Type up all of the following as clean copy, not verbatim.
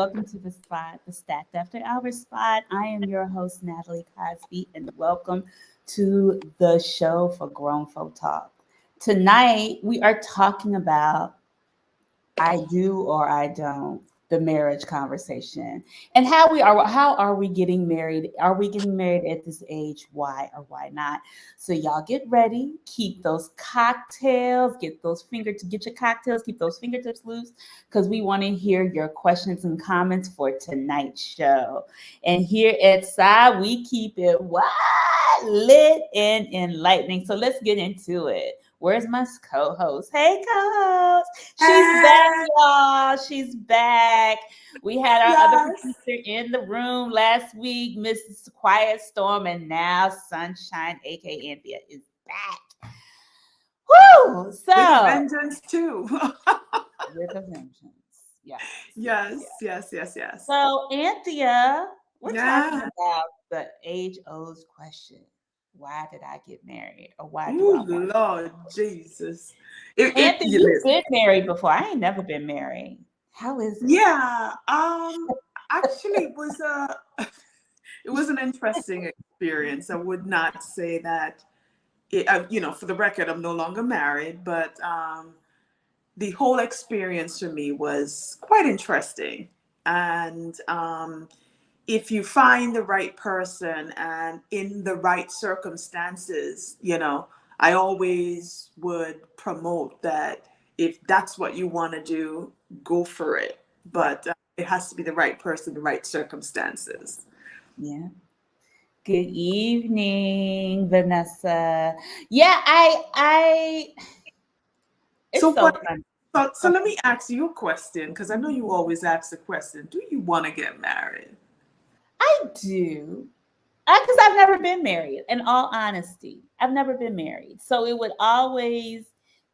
welcome to the spot, the Stacked After Hours spot. I am your host, Natalie Cosby, and welcome to the show for Grown Folk Talk. Tonight, we are talking about I do or I don't, the marriage conversation, and how are we getting married? Are we getting married at this age? Why or why not? So y'all get ready, keep those cocktails, get your cocktails, keep those fingertips loose, because we want to hear your questions and comments for tonight's show. And here at SI, we keep it wide, lit, and enlightening. So let's get into it. Where's my co-host? Hey, co-host. She's back, Hey, y'all. She's back. We had our other yes. producer in the room last week, Mrs. Quiet Storm, and now Sunshine, aka Anthea, is back. Woo! With a So, vengeance too. with a vengeance. Yes, yes, Yes, yes. yes, yes, yes. So, Anthea, we're talking Yeah. about the age-old question. Why did I get married? Or why do I Oh want Lord Jesus. It Anthony, you you've listen. been married before. I ain't never been married. How is it? Yeah. Actually it was a it was an interesting experience. I would not say that for the record, I'm no longer married, but the whole experience for me was quite interesting. And if you find the right person and in the right circumstances, I always would promote that if that's what you want to do, go for it. Right. But it has to be the right person, the right circumstances. Yeah. Good evening, Vanessa. Yeah, I So it's so what? fun. So Go let me ask you a question because I know you always ask the question: do you want to get married? I do. Because I've never been married, in all honesty. I've never been married. So it would always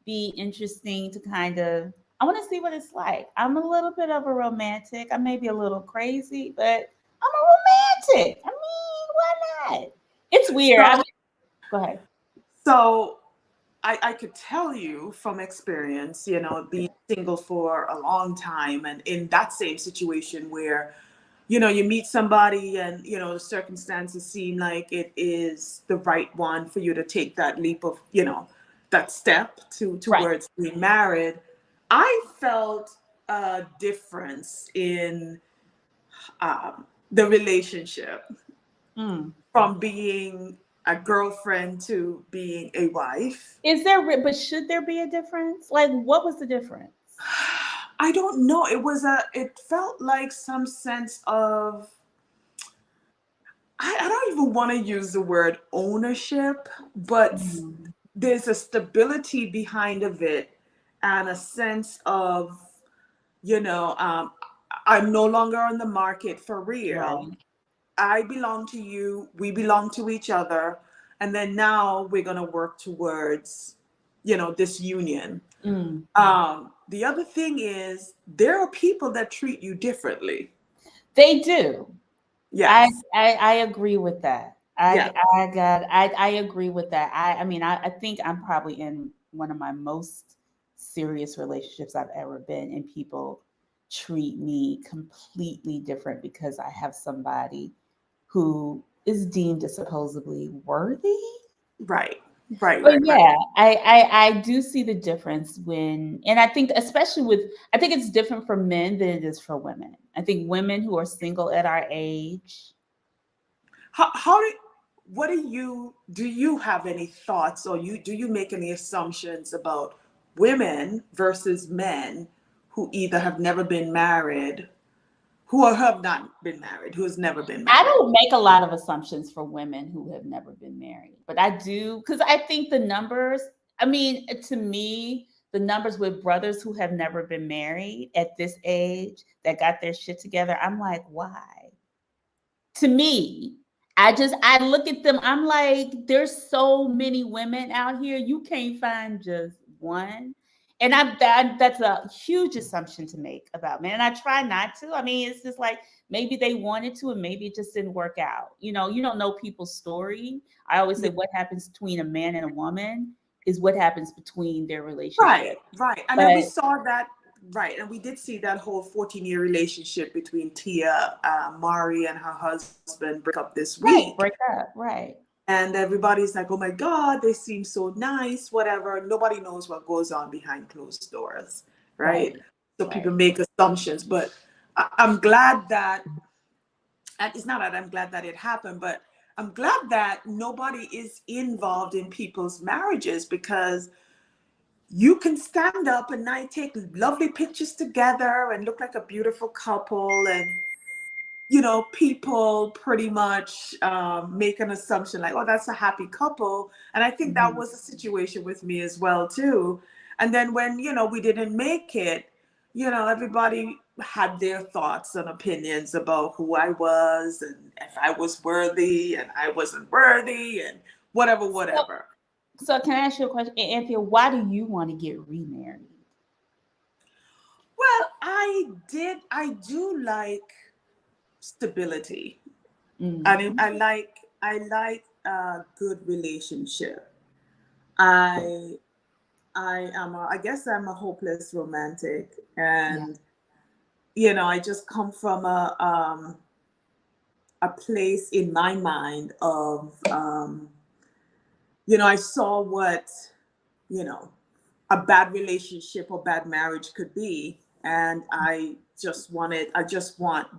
be interesting to kind of, I want to see what it's like. I'm a little bit of a romantic. I may be a little crazy, but I'm a romantic. I mean, why not? It's weird. I So, mean, go ahead. so I could tell you from experience, being single for a long time and in that same situation where, you meet somebody and, the circumstances seem like it is the right one for you to take that leap of, that step Right. towards being married. I felt a difference in the relationship Mm. from being a girlfriend to being a wife. But should there be a difference? Like, what was the difference? I don't know. It felt like some sense of, I don't even want to use the word ownership, but Mm. there's a stability behind of it and a sense of, you know, um, I'm no longer on the market for real. Right. I belong to you. We belong to each other. And then now we're going to work towards, this union. Mm. The other thing is there are people that treat you differently. They do. I, Yes. I agree with that. Yeah. I agree with that. I mean I think I'm probably in one of my most serious relationships I've ever been, and people treat me completely different because I have somebody who is deemed as supposedly worthy. Right. Right. But Right. Right. yeah, I do see the difference when, and I think especially with, I think it's different for men than it is for women. I think women who are single at our age. How what do you have any thoughts or do you make any assumptions about women versus men who either have never been married, who have not been married, who has never been I married? don't make a lot of assumptions for women who have never been married, but I do because I think the numbers, I mean, to me, the numbers with brothers who have never been married at this age that got their shit together, I'm like, why? To me, I look at them, I'm like, there's so many women out here, you can't find just one. And that's a huge assumption to make about men. And I try not to. I mean, it's just like maybe they wanted to and maybe it just didn't work out. You don't know people's story. I always Yeah. say what happens between a man and a woman is what happens between their relationship. Right, right. And then we But saw that right, and we did see that whole 14-year relationship between Tia, Mari, and her husband break up this week. Right, break up, right, And everybody's like, oh my God, they seem so nice, whatever. Nobody knows what goes on behind closed doors, right? right, So people right. make assumptions. But I'm glad that, and it's not that I'm glad that it happened, but I'm glad that nobody is involved in people's marriages, because you can stand up and I take lovely pictures together and look like a beautiful couple, and people pretty much make an assumption like, oh, that's a happy couple. And I think that Mhm. was a situation with me as well too. And then when we didn't make it, everybody had their thoughts and opinions about who I was and if I was worthy and I wasn't worthy and whatever, So, whatever. so can I ask you a question, Anthea? Why do you want to get remarried? Well, I do like stability. Mm-hmm. I like a good relationship. I I guess I'm a hopeless romantic, Yeah, and I just come from a place in my mind of I saw what you know a bad relationship or bad marriage could be, and I just want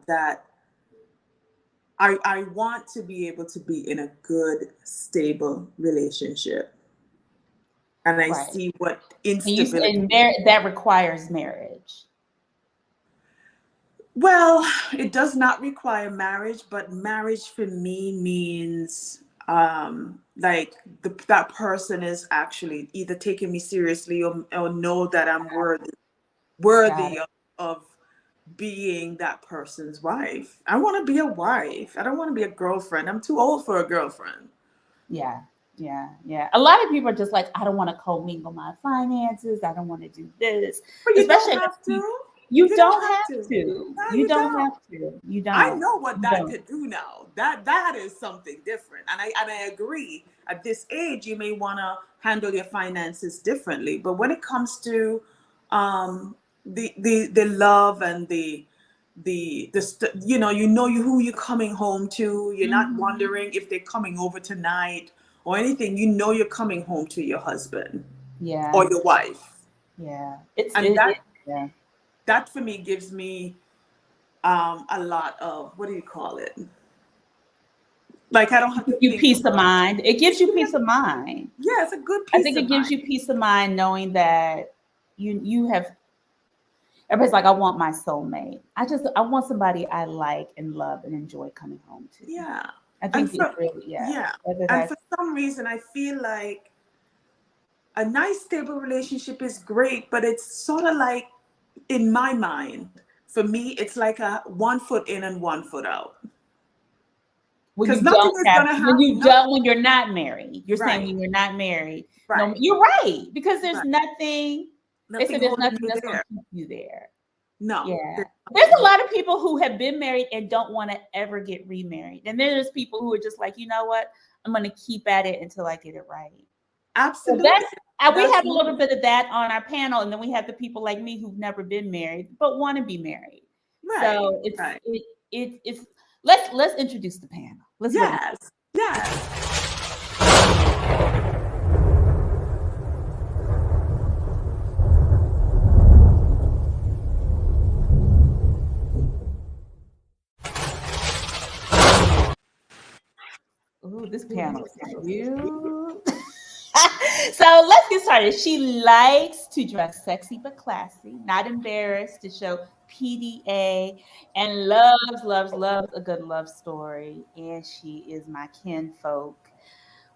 that. I want to be able to be in a good, stable relationship. And I right. see what And you instability. and there that requires marriage. Well, it does not require marriage, but marriage for me means like that person is actually either taking me seriously, or know that I'm Got worthy it. of being that person's wife. I want to be a wife. I don't want to be a girlfriend. I'm too old for a girlfriend. Yeah, yeah, yeah. A lot of people are just like, I don't want to commingle my finances. I don't want to do this, But you don't especially if have it's people. to. You You don't don't have have to. to. No, You you don't don't. have to. You I don't. know what You that don't. could do now. That is something different. And I agree. At this age, you may want to handle your finances differently. But when it comes to the love and who you're coming home to. You're not Mhm. wondering if they're coming over tonight or anything. You know you're coming home to your husband Yeah, or your wife. yeah. And that Yeah. that for me gives me a lot of, what do you call it? Like I don't have to Give you think peace of about. mind. It gives you Yeah, peace of mind. yeah, it's a good I peace think of it gives mind. you peace of mind knowing that you have. Everybody's like, I want my soulmate. I want somebody I like and love and enjoy coming home to. Yeah. I And think it's for really, yeah. yeah. Whether And for that's some reason I feel like a nice stable relationship is great, but it's sort of like, in my mind, for me, it's like a 1 foot in and 1 foot out. when Because you nothing don't is have gonna when happen. you Not don't when you're not married. You're saying right, when you're not married. No, right, you're right because there's right. nothing. They Nothing said there's holding nothing you that's going there. to keep you there. No, Yeah. there's There's nothing a holding. lot of people who have been married and don't want to ever get remarried. And then there's people who are just like, you know what? I'm going to keep at it until I get it right. So Absolutely. we That's have a me. little bit of that on our panel, and then we have the people like me who've never been married but want to be married. Right, So right. it's let's introduce the panel. Let's really. Yes, yes. Ooh, this panel is cute. So let's get started. She likes to dress sexy but classy, not embarrassed to show PDA, and loves a good love story. And she is my kinfolk.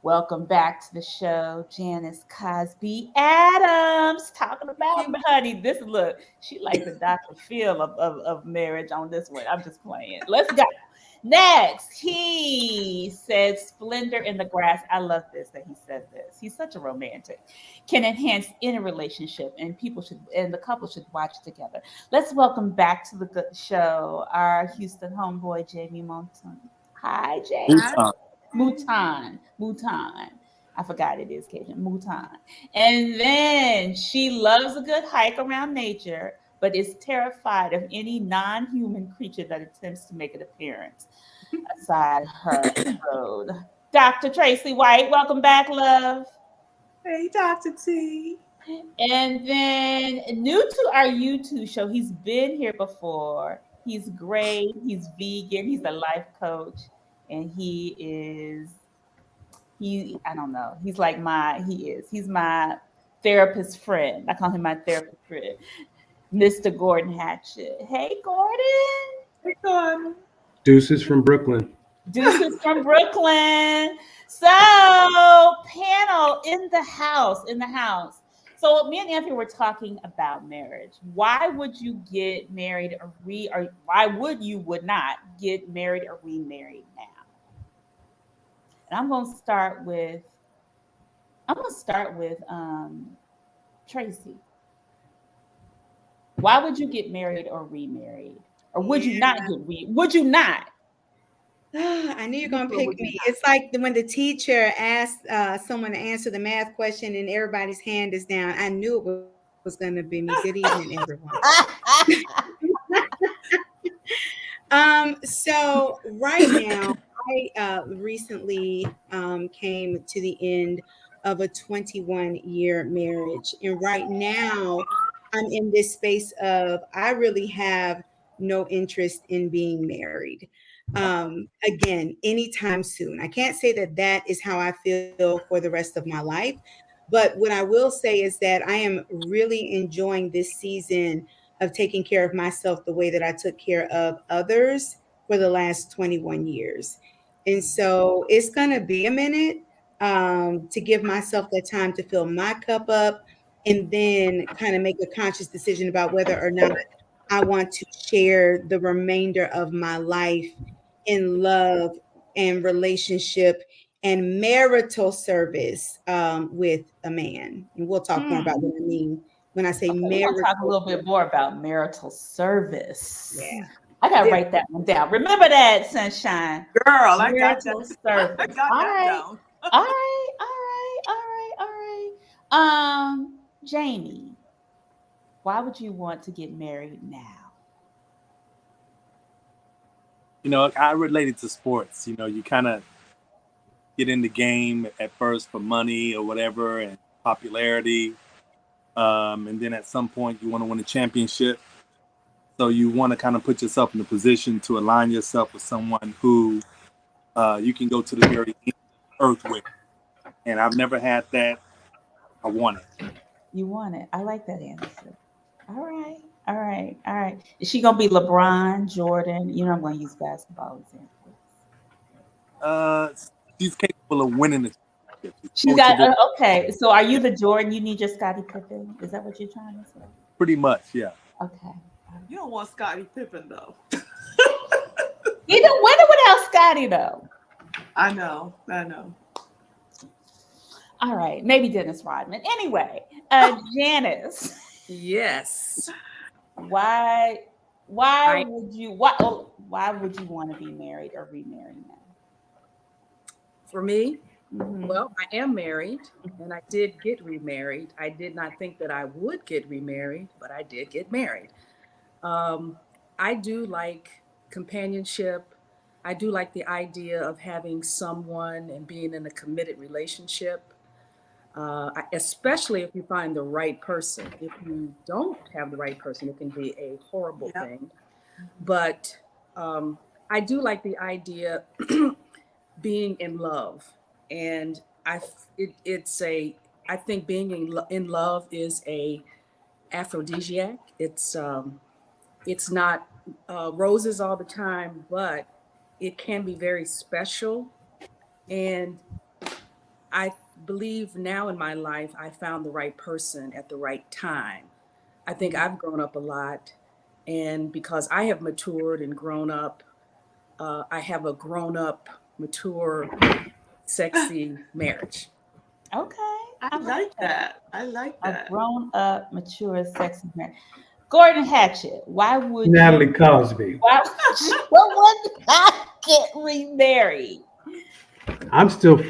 Welcome back to the show, Janice Cosby Adams. Talking Thank about, you. honey, this look. She like the Dr. Phil of marriage on this one. I'm just playing. Let's go. Next, he said splendor in the grass. I love this that he said this. He's such a romantic. Can enhance any relationship, and the couple should watch together. Let's welcome back to the good show our Houston homeboy, Jamie Monton. Hi, Jamie. Hi. Bhutan. Mutan. I forgot it is Cajun. Mutan. And then she loves a good hike around nature, but is terrified of any non-human creature that attempts to make an appearance aside her road. Dr. Tracy White, welcome back, love. Hey, Dr. T. And then new to our YouTube show, he's been here before. He's great. He's vegan. He's a life coach, and I don't know. He's my therapist friend. I call him my therapist friend, Mr. Gordon Hatchett. Hey, Gordon. Hey, Gordon. Deuces from Brooklyn. Deuces from Brooklyn. So, panel in the house, So, me and Anthony were talking about marriage. Why would you get married or why would not get married or remarried now? And I'm gonna start with Tracy. Why would you get married or remarried? Or would you not would you not? I knew you're going to pick me. It's like when the teacher asked someone to answer the math question and everybody's hand is down. I knew it was going to be me. Good evening, everyone. So right now, I recently came to the end of a 21-year marriage. And right now, I'm in this space of I really have no interest in being married. Again, anytime soon. I can't say that that is how I feel for the rest of my life. But what I will say is that I am really enjoying this season of taking care of myself the way that I took care of others for the last 21 years. And so it's going to be a minute to give myself the time to fill my cup up and then kind of make a conscious decision about whether or not I want to share the remainder of my life in love and relationship and marital service with a man. And we'll talk more about what I mean when I say We're marital. gonna talk a little bit more about marital service. Yeah. I gotta write that one down. Remember that, Sunshine. Girl, I got Marital that. service. I got All that right. down. All right. All right. Jamie, why would you want to get married now? I related to sports. You kind of get in the game at first for money or whatever and popularity. And then at some point you want to win a championship. So you want to kind of put yourself in a position to align yourself with someone who you can go to the very end of the earth with. And I've never had that. I want it. You want it. I like that answer. All right. All right. All right. Is she gonna be LeBron, Jordan? You know I'm gonna use basketball examples. She's capable of winning the championship. She's got okay. So are you the Jordan? You need your Scottie Pippen? Is that what you're trying to say? Pretty much, yeah. Okay. You don't want Scottie Pippen, though. He didn't win it without Scottie, though. I know. All right. Maybe Dennis Rodman. Anyway, Janice. Yes. Why would you want to be married or remarried now? For me, Mm-hmm. well, I am married and I did get remarried. I did not think that I would get remarried, but I did get married. I do like companionship. I do like the idea of having someone and being in a committed relationship, especially if you find the right person. If you don't have the right person, it can be a horrible thing. But I do like the idea being in love, and I think being in love is a aphrodisiac. It's not roses all the time, but it can be very special. And I believe now in my life, I found the right person at the right time. I think I've grown up a lot. And because I have matured and grown up, I have a grown up, mature, sexy marriage. Okay. I like that. I like that. A grown up, mature, sexy man. Gordon Hatchett, why would Natalie Cosby. Why would you not get remarried? I'm still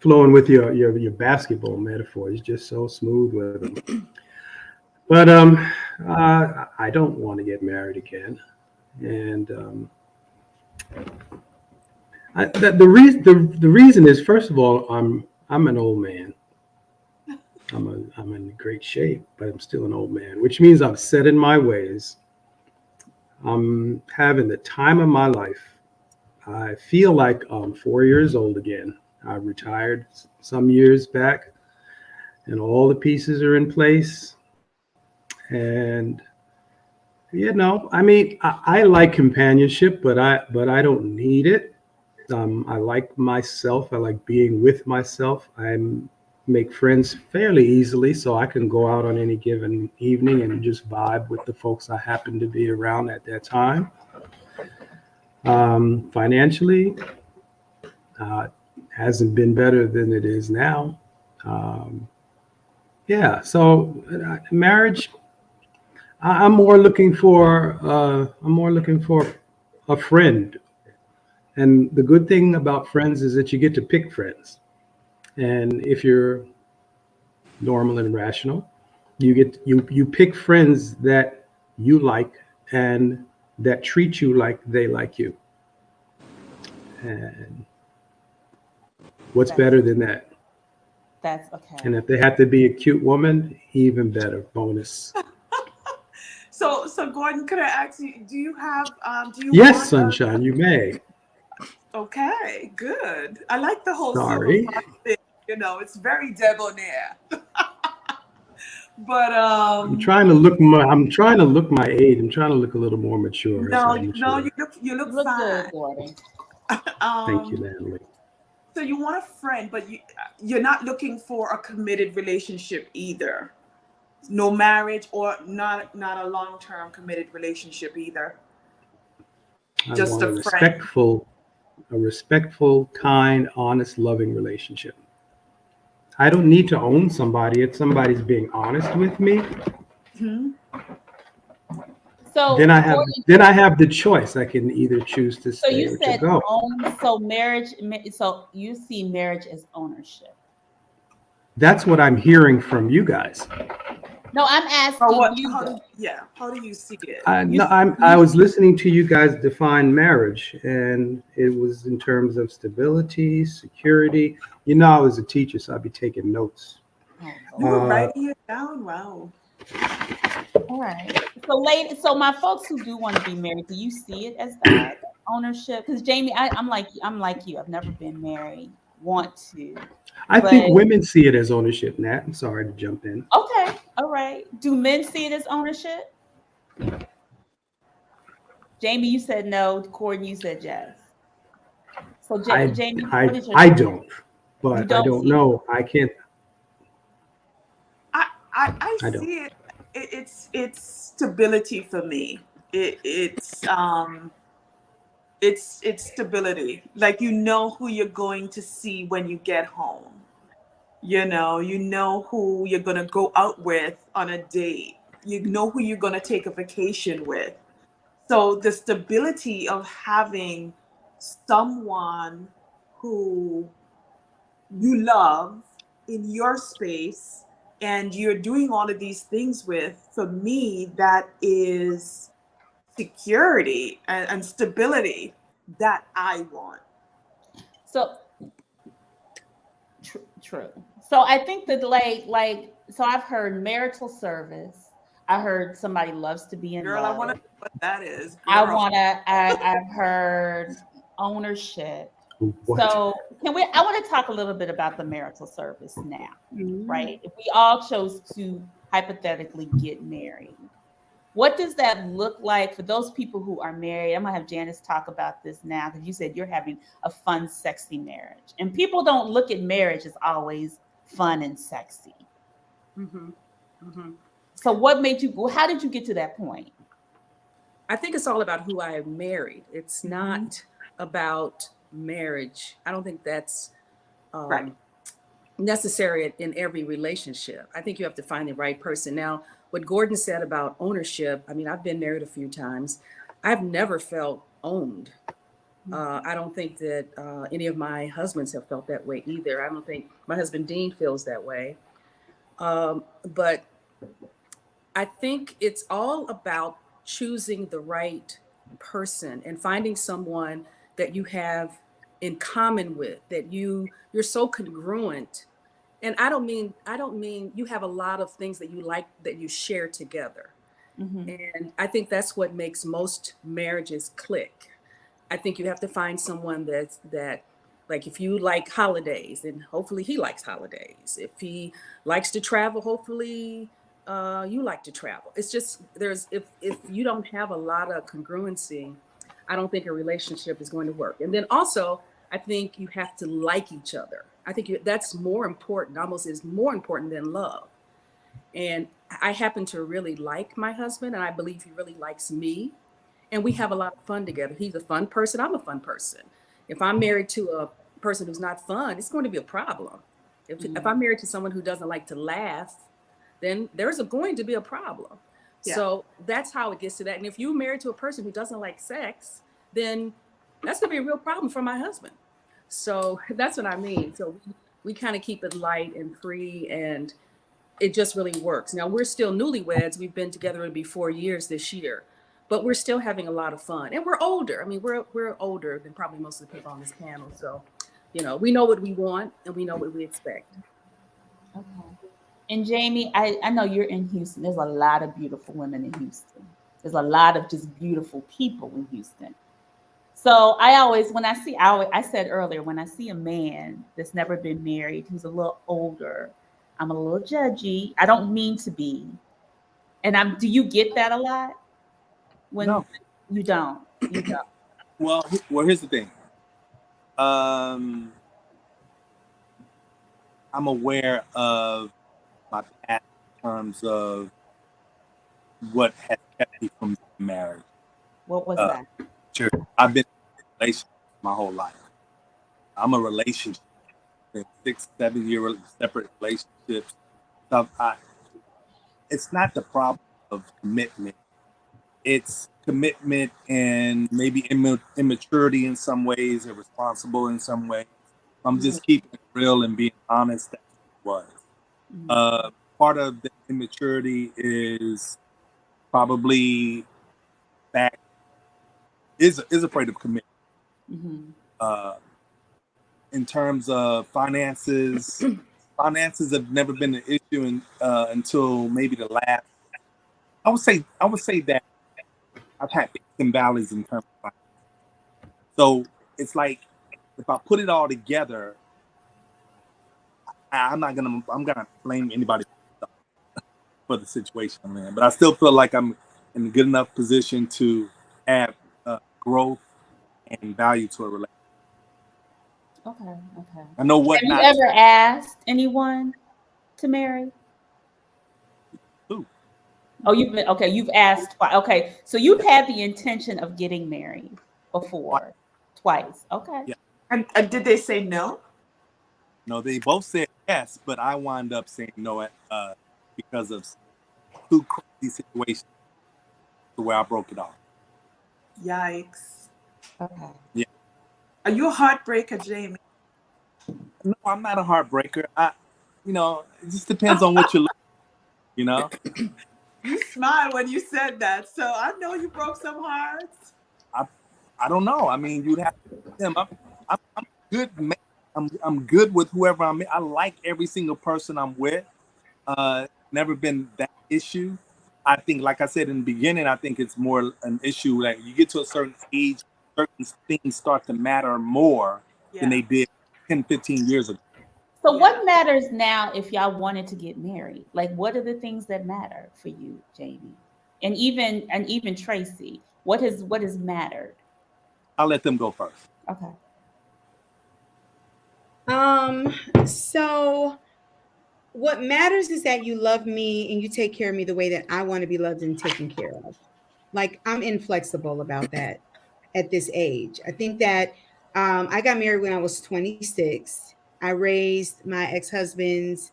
flowing with your basketball metaphor. It's just so smooth with them. But I don't want to get married again, and the reason is, first of all, I'm an old man. I'm in great shape, but I'm still an old man, which means I'm set in my ways. I'm having the time of my life. I feel like I'm 4 years old again. I retired some years back, and all the pieces are in place. And I mean, I like companionship, but I don't need it. I like myself. I like being with myself. I make friends fairly easily, so I can go out on any given evening and just vibe with the folks I happen to be around at that time. Financially, uh, hasn't been better than it is now. Um, yeah, so marriage. I'm more looking for a friend. And the good thing about friends is that you get to pick friends. And if you're normal and rational, you pick friends that you like and that treat you like they like you. And what's That's better than that? that's okay. And if they have to be a cute woman, even better. Bonus. So Gordon, could I ask you, do you Yes, want a, sunshine, you may. okay, good. I like the whole silver Sorry. fox thing, it's very debonair. But I'm trying to look my age. I'm trying to look a little more mature as no, I no, mature. you You look look good, fine. Gordon. Thank you, Um, Natalie. so you want a friend, but you're not looking for a committed relationship either. No marriage or not a long-term committed relationship either. I Just want a friend. a respectful, kind, honest, loving relationship. I don't need to own somebody if somebody's being honest with me. Hmm. So Gordon, Then I have the choice. I can either choose to so stay you or to said go. own. So you see marriage as ownership. That's what I'm hearing from you guys. No, I'm Or asking what? you How do though. yeah? How do you see it? I, You no, I you was listening to you guys define marriage, and it was in terms of stability, security. I was a teacher, so I'd be taking notes. Oh You were Lord. Uh, writing it down. Wow. All right. So my folks who do want to be married, do you see it as that ownership? Because Jamie, I'm like you. I've never been married, want to, I think but women see it as ownership, Nat. I'm sorry to jump in. okay, all right. Do men see it as ownership? Jamie, you said no. Gordon, you said yes. So Jamie, what is your I thought? don't, You but I don't don't see it. know. I can't. I I don't. see it. It's stability for me. It's stability. Like you know who you're going to see when you get home. You know who you're gonna go out with on a date. You know who you're gonna take a vacation with. So the stability of having someone who you love in your space and you're doing all of these things with, for me, that is security and stability that I want. So true. So I think that so I've heard marital service. I heard somebody loves to be in Girl, I want to love. know what that is, I girl. wanna. I've heard ownership. What? So I want to talk a little bit about the marital service now, Mm. right? If we all chose to hypothetically get married, what does that look like for those people who are married? I'm gonna have Janice talk about this now because you said you're having a fun, sexy marriage, and people don't look at marriage as always fun and sexy. Hmm. Hmm. So, what made you? How did you get to that point? I think it's all about who I married. It's Hmm. not about marriage. I don't think that's Right. um, necessary in every relationship. I think you have to find the right person. Now, what Gordon said about ownership, I mean, I've been married a few times. I've never felt owned. I don't think that any of my husbands have felt that way either. I don't think my husband Dean feels that way. But I think it's all about choosing the right person and finding someone that you have in common with, that you're so congruent. And I don't mean you have a lot of things that you like that you share together. Mm-hmm. And I think that's what makes most marriages click. I think you have to find someone that like if you like holidays, then hopefully he likes holidays. If he likes to travel, hopefully you like to travel. It's just there's if you don't have a lot of congruency, I don't think a relationship is going to work. And then also, I think you have to like each other. I think that's more important, almost is more important than love. And I happen to really like my husband, and I believe he really likes me. And we have a lot of fun together. He's a fun person. I'm a fun person. If I'm married to a person who's not fun, it's going to be a problem. If I'm married to someone who doesn't like to laugh, then going to be a problem. Yeah. So that's how it gets to that. And if you're married to a person who doesn't like sex, then that's going to be a real problem for my husband. So that's what I mean. So we kind of keep it light and free, and it just really works. Now we're still newlyweds. We've been together, it'll be 4 years this year, but we're still having a lot of fun. And we're older. I mean, we're older than probably most of the people on this panel. So, we know what we want and we know what we expect. Okay. And Jamie, I know you're in Houston. There's a lot of beautiful women in Houston. There's a lot of just beautiful people in Houston. So I always, when I see, I said earlier, when I see a man that's never been married, who's a little older, I'm a little judgy. I don't mean to be. And do you get that a lot? When No. you don't. Well, here's the thing. Um, I'm aware of my past in terms of what has kept me from being married. What was Uh, that? sure. I've been in relationships my whole life. I'm a relationship in 6, 7 year separate relationships. So it's not the problem of commitment. It's commitment and maybe immaturity in some ways, irresponsible in some ways. I'm Mhm, just keeping it real and being honest. That's what it was. mhm, Uh, Part of the immaturity is probably back is afraid of commitment. mhm, Uh, in terms of finances, finances have never been an issue until maybe the last. I would say that I've had peaks and valleys in terms of finance. So it's like if I put it all together, I'm gonna blame anybody for the situation I'm in. But I still feel like I'm in a good enough position to add growth and value to a relationship. okay, okay. I know what Have you not to ever asked anyone to marry? do. Oh, you've been okay. You've asked twice. Okay, so you've had the intention of getting married Why? before, twice. Okay. Yeah. And did they say no? No, they both said yes, but I wound up saying no because of two crazy situations to where I broke it off. Yikes. Okay. Yeah. Are you a heartbreaker, Jamie? No, I'm not a heartbreaker. It just depends on what you look. You know, You smiled when you said that, so I know you broke some hearts. I I don't know. I mean, you'd have to them. I'm good. Man. I'm good with whoever I'm. I like every single person I'm with. Never been that issue. I think, like I said in the beginning, I think it's more an issue that you get to a certain age, certain things start to matter more than Yeah, they did 10, 15 years ago. So yeah. what matters now if y'all wanted to get married? Like what are the things that matter for you, Jamie? And even Tracy, what has mattered? I'll let them go first. Okay. Um, so what matters is that you love me and you take care of me the way that I want to be loved and taken care of. Like I'm inflexible about that at this age. I think that I got married when I was 26. I raised my ex-husband's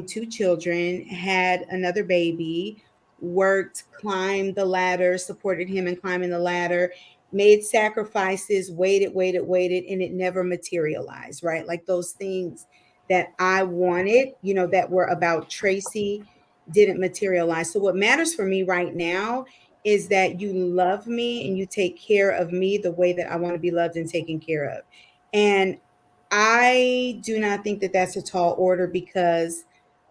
two children, had another baby, worked, climbed the ladder, supported him in climbing the ladder, made sacrifices, waited, and it never materialized, right? Like those things that I wanted, that were about Tracy. didn't materialize. So what matters for me right now is that you love me and you take care of me the way that I want to be loved and taken care of. And I do not think that that's a tall order, because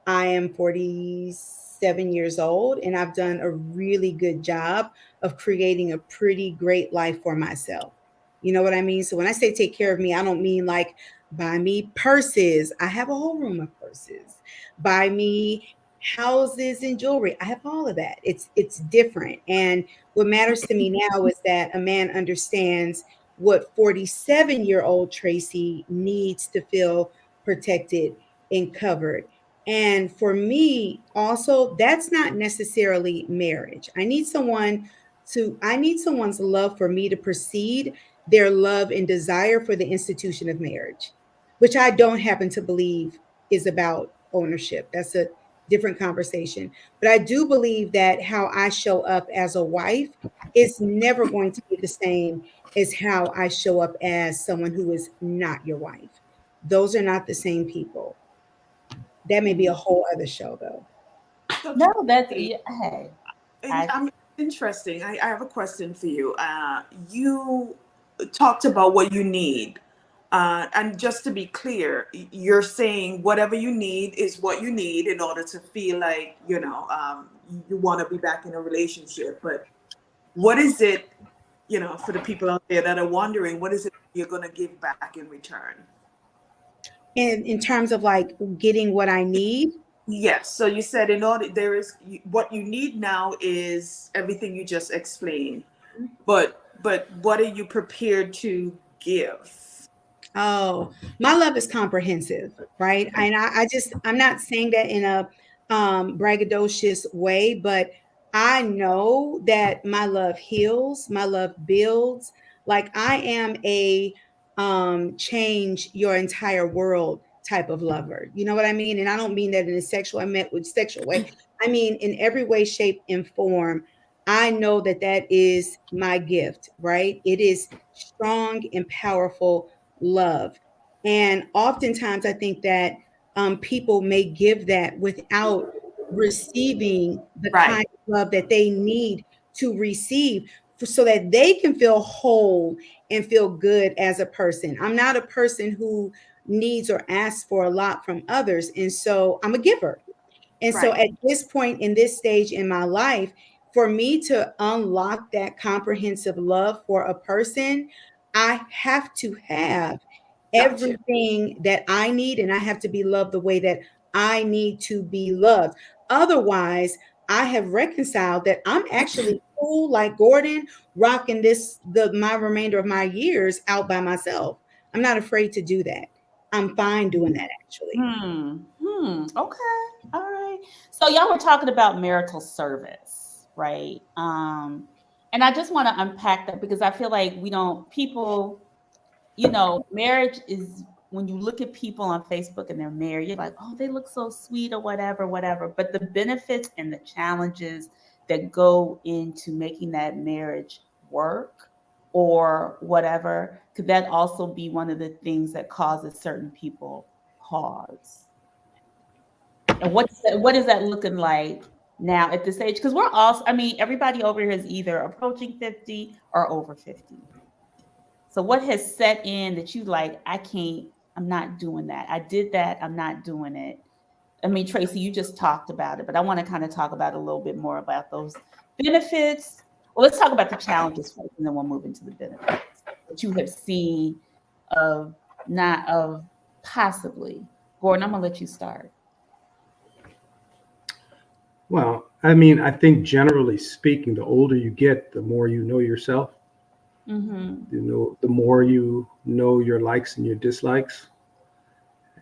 I am 47 years old and I've done a really good job of creating a pretty great life for myself. You know what I mean? So when I say take care of me, I don't mean like buy me purses. I have a whole room of purses. Buy me houses and jewelry. I have all of that. It's different. And what matters to me now is that a man understands what 47-year-old Tracy needs to feel protected and covered. And for me, also, that's not necessarily marriage. I need someone's love for me to precede their love and desire for the institution of marriage, which I don't happen to believe is about ownership. That's a different conversation. But I do believe that how I show up as a wife is never going to be the same as how I show up as someone who is not your wife. Those are not the same people. That may be a whole other show, though. So No, that's Tracy, yeah, hey. and I interesting. I have a question for you. You talked about what you need. And just to be clear, you're saying whatever you need is what you need in order to feel like, you want to be back in a relationship. But what is it, for the people out there that are wondering, what is it you're going to give back in return? And in terms of like getting what I need, Yes. So you said in order, what you need now is everything you just explained. But what are you prepared to give? oh, my love is comprehensive, right? And I'm not saying that in a braggadocious way, but I know that my love heals, my love builds. Like I am a change your entire world type of lover. You know what I mean? And I don't mean that in a sexual, I meant with sexual way. I mean in every way, shape, and form. I know that that is my gift, right? It is strong and powerful love. And oftentimes, I think that people may give that without receiving the Right. kind of love that they need to receive so that they can feel whole and feel good as a person. I'm not a person who needs or asks for a lot from others. And so I'm a giver. And so Right. at this point in this stage in my life, for me to unlock that comprehensive love for a person, I have to have Gotcha. everything that I need, and I have to be loved the way that I need to be loved. Otherwise, I have reconciled that I'm actually cool like Gordon, rocking the my remainder of my years out by myself. I'm not afraid to do that. I'm fine doing that actually. Okay. All right. So y'all were talking about marital service, right? And I just want to unpack that because I feel like we don't people, marriage is when you look at people on Facebook and they're married, you're like, oh, they look so sweet or whatever, whatever. But the benefits and the challenges that go into making that marriage work or whatever, could that also be one of the things that causes certain people pause? And what is that looking like now at this age? Because we're all, I mean, everybody over here is either approaching 50 or over 50. So what has set in that you like, I can't, I'm not doing that. I did that, I'm not doing it. I mean, Tracy, you just talked about it, but I want to kind of talk about a little bit more about those benefits. Well, let's talk about the challenges first, and then we'll move into the benefits that you have seen of not of possibly. Gordon, I'm gonna let you start. Well, I mean, I think generally speaking, the older you get, the more you know yourself. Mm-hmm. The more you know your likes and your dislikes,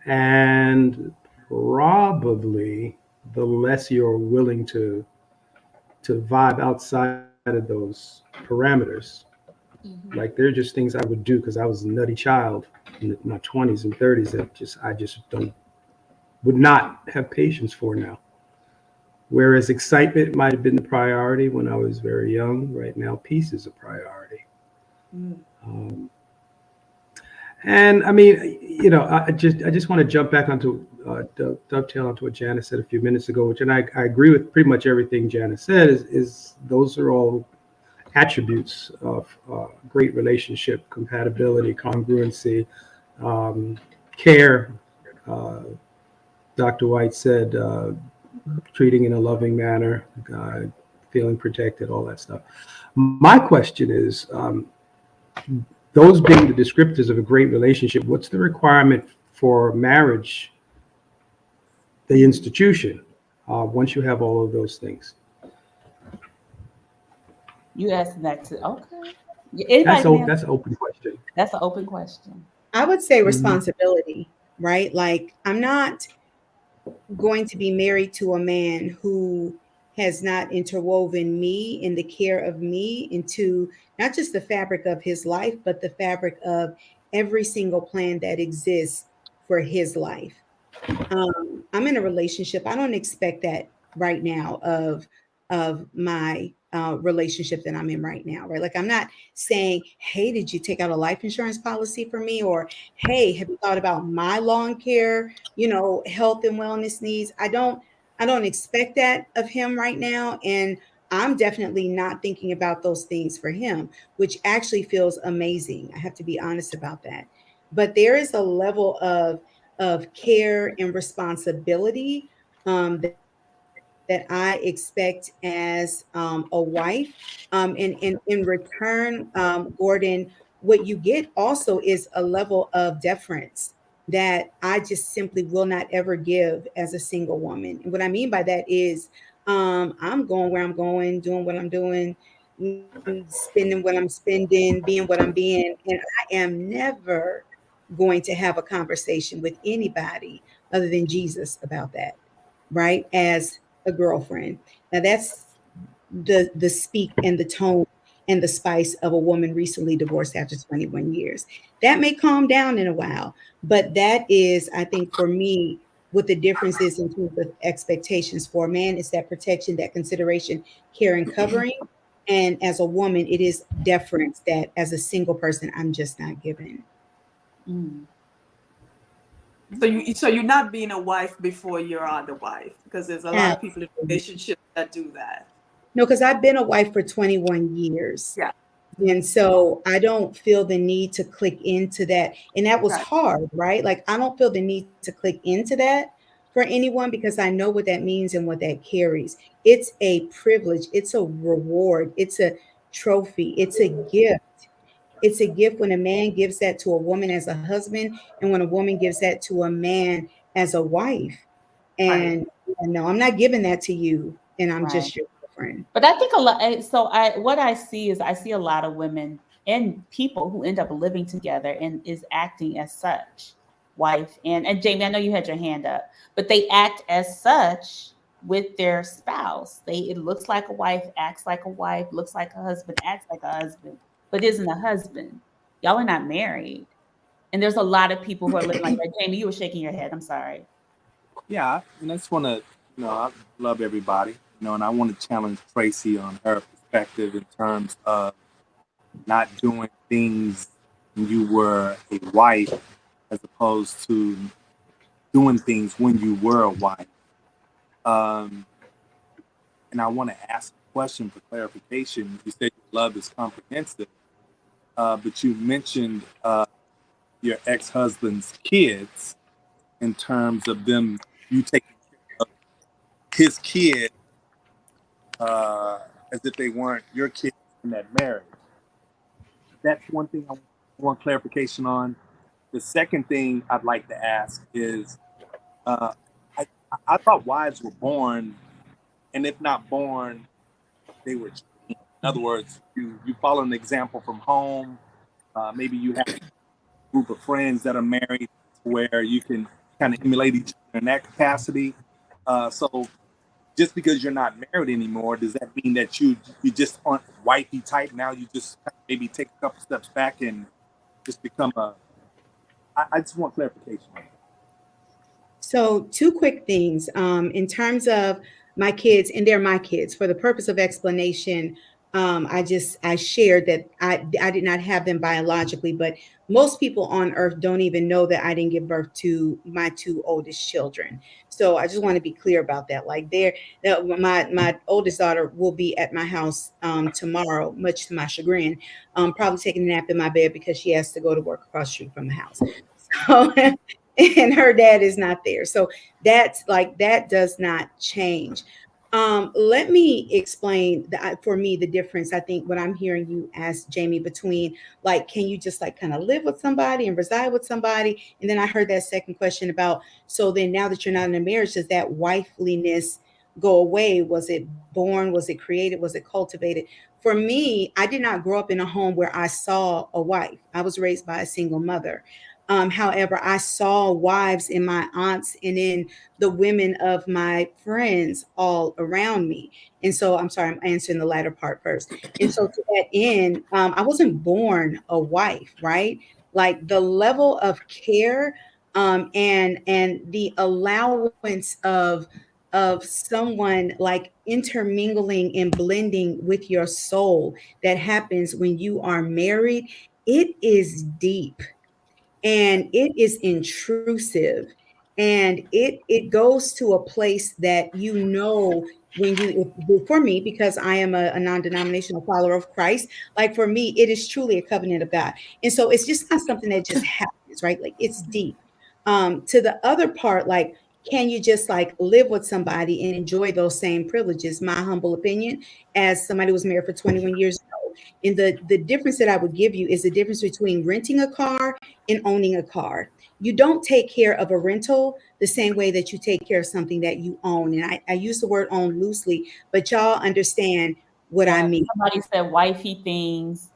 and probably the less you're willing to vibe outside of those parameters. Like Mm-hmm. they're just things I would do because I was a nutty child in my 20s and 30s that I just don't would not have patience for now. Whereas excitement might have been the priority when I was very young, right now peace is a priority. Mm. Um, And I mean, I just want to jump back onto dovetail onto what Janice said a few minutes ago, which, and I agree with pretty much everything Janice said. Is those are all attributes of great relationship: compatibility, congruency, um, care. Uh, Dr. White said, treating in a loving manner, feeling protected, all that stuff. My question is, those being the descriptors of a great relationship, what's the requirement for marriage, the institution, once you have all of those things? You asked that to okay. Anybody can answer. That's an open question. That's an open question. I would say Mhm. responsibility, right? Like, I'm not going to be married to a man who has not interwoven me in the care of me into not just the fabric of his life, but the fabric of every single plan that exists for his life. I'm in a relationship. I don't expect that right now of my relationship that I'm in right now, right? Like, I'm not saying, "Hey, did you take out a life insurance policy for me?" Or, "Hey, have you thought about my lawn care, health and wellness needs?" I don't expect that of him right now, and I'm definitely not thinking about those things for him, which actually feels amazing. I have to be honest about that. But there is a level of care and responsibility that I expect as a wife. And in return, Gordon, what you get also is a level of deference that I just simply will not ever give as a single woman. And what I mean by that is, I'm going where I'm going, doing what I'm doing, spending what I'm spending, being what I'm being. And I am never going to have a conversation with anybody other than Jesus about that, right? As a girlfriend. Now that's the speak and the tone and the spice of a woman recently divorced after 21 years. That may calm down in a while, but that is, I think, for me, what the difference is in terms of expectations. For a man, is that protection, that consideration, care, and covering. And as a woman, it is deference that as a single person, I'm just not given. Mm, So okay. you're not being a wife before you're the wife, because there's a lot of people in Absolutely. relationships that do that. No, because I've been a wife for 21 years. Yeah. And so I don't feel the need to click into that. And that was Right. hard, right? Like, I don't feel the need to click into that for anyone because I know what that means and what that carries. It's a privilege, it's a reward, it's a trophy, it's a gift. It's a gift when a man gives that to a woman as a husband, and when a woman gives that to a man as a wife. Right. And no, I'm not giving that to you, and I'm Right. just your girlfriend. But I think a lot. So I, what I see is I see a lot of women and people who end up living together and is acting as such, wife and Jamie. I know you had your hand up, but they act as such with their spouse. It looks like a wife, acts like a wife, looks like a husband, acts like a husband, but isn't a husband. Y'all are not married. And there's a lot of people who are living like that. Jamie, you were shaking your head. I'm sorry. Yeah, and I just want to, I love everybody, and I want to challenge Tracy on her perspective in terms of not doing things when you were a wife as opposed to doing things when you were a wife. Um, and I want to ask a question for clarification. You said your love is comprehensive, but you mentioned your ex-husband's kids in terms of them, you taking care of his kid as if they weren't your kids in that marriage. That's one thing I want clarification on. The second thing I'd like to ask is, uh, I, I thought wives were born, and if not born, they were trained. In other words, you follow an example from home. Maybe you have a group of friends that are married, where you can kind of emulate each other in that capacity. So just because you're not married anymore, does that mean that you just aren't wifey type now? You just kind of maybe take a couple steps back and just become a. I just want clarification on that. So, two quick things. In terms of my kids, and they're my kids, for the purpose of explanation, I shared that I did not have them biologically, but most people on earth don't even know that I didn't give birth to my two oldest children. So I just want to be clear about that. Like my oldest daughter will be at my house tomorrow, much to my chagrin, probably taking a nap in my bed because she has to go to work across the street from the house. So and her dad is not there. So that's like that does not change. Let me explain for me the difference. I think what I'm hearing you ask Jamie between like, can you just like kind of live with somebody and reside with somebody? And then I heard that second question about so then now that you're not in a marriage, does that wifeliness go away? Was it born? Was it created? Was it cultivated? For me, I did not grow up in a home where I saw a wife. I was raised by a single mother. However, I saw wives in my aunts and in the women of my friends all around me. And so I'm sorry, I'm answering the latter part first. And so to that end, I wasn't born a wife, right? Like the level of care and the allowance of someone like intermingling and blending with your soul that happens when you are married, it is deep and it is intrusive and it goes to a place that when for me because I am a non-denominational follower of Christ, like for me it is truly a covenant of God, and so it's just not something that just happens, right? Like it's deep. To the other part, like can you just like live with somebody and enjoy those same privileges? My humble opinion, as somebody who was married for 21 years, and the difference that I would give you is the difference between renting a car and owning a car. You don't take care of a rental the same way that you take care of something that you own. And I use the word own loosely, but y'all understand what I Yeah, mean. somebody said wifey things.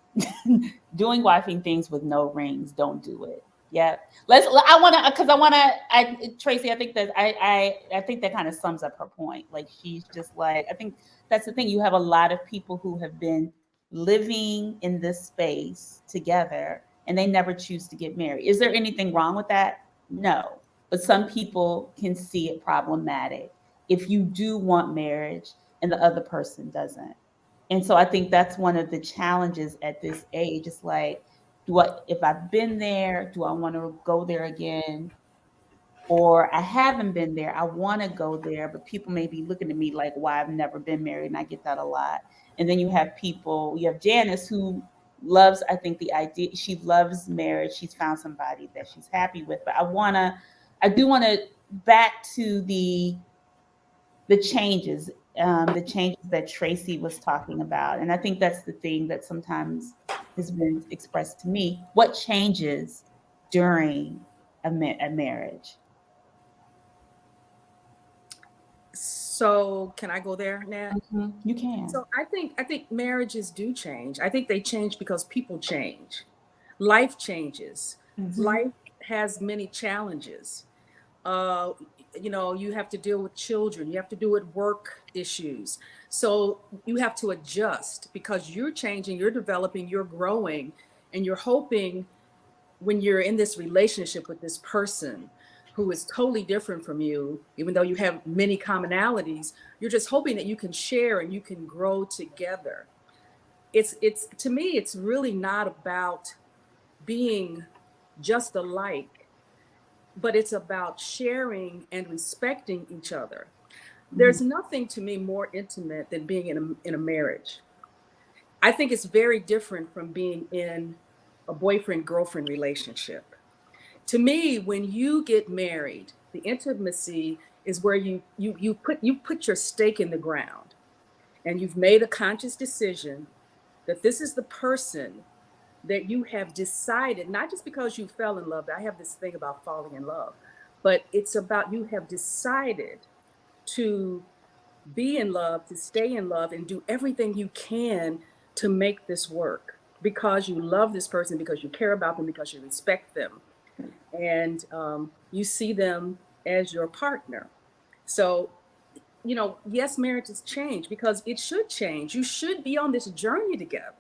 Doing wifey things with no rings, don't do it. Yeah. I want to, because Tracy, I think that I think that kind of sums up her point. Like she's just like, I think that's the thing. You have a lot of people who have been living in this space together and they never choose to get married. Is there anything wrong with that? No. But some people can see it problematic if you do want marriage and the other person doesn't. And so I think that's one of the challenges at this age. It's like, if I've been there, do I want to go there again? Or I haven't been there, I want to go there, but people may be looking at me like, why I've never been married. And I get that a lot. And then you have Janice who loves, I think the idea, she loves marriage. She's found somebody that she's happy with. But I do want to back to the changes that Tracy was talking about. And I think that's the thing that sometimes has been expressed to me. What changes during a marriage? So can I go there, Nat? You can. So I think marriages do change. I think they change because people change. Life changes. Mhm. Life has many challenges. Uh, you have to deal with children. You have to deal with work issues. So you have to adjust because you're changing, you're developing, you're growing, and you're hoping when you're in this relationship with this person who is totally different from you, even though you have many commonalities, you're just hoping that you can share and you can grow together. It's to me, it's really not about being just alike, but it's about sharing and respecting each other. Mhm. There's nothing to me more intimate than being in a marriage. I think it's very different from being in a boyfriend girlfriend relationship. To me, when you get married, the intimacy is where you put your stake in the ground and you've made a conscious decision that this is the person that you have decided, not just because you fell in love. I have this thing about falling in love, but it's about you have decided to be in love, to stay in love, and do everything you can to make this work because you love this person, because you care about them, because you respect them, and you see them as your partner. So, yes, marriages change because it should change. You should be on this journey together.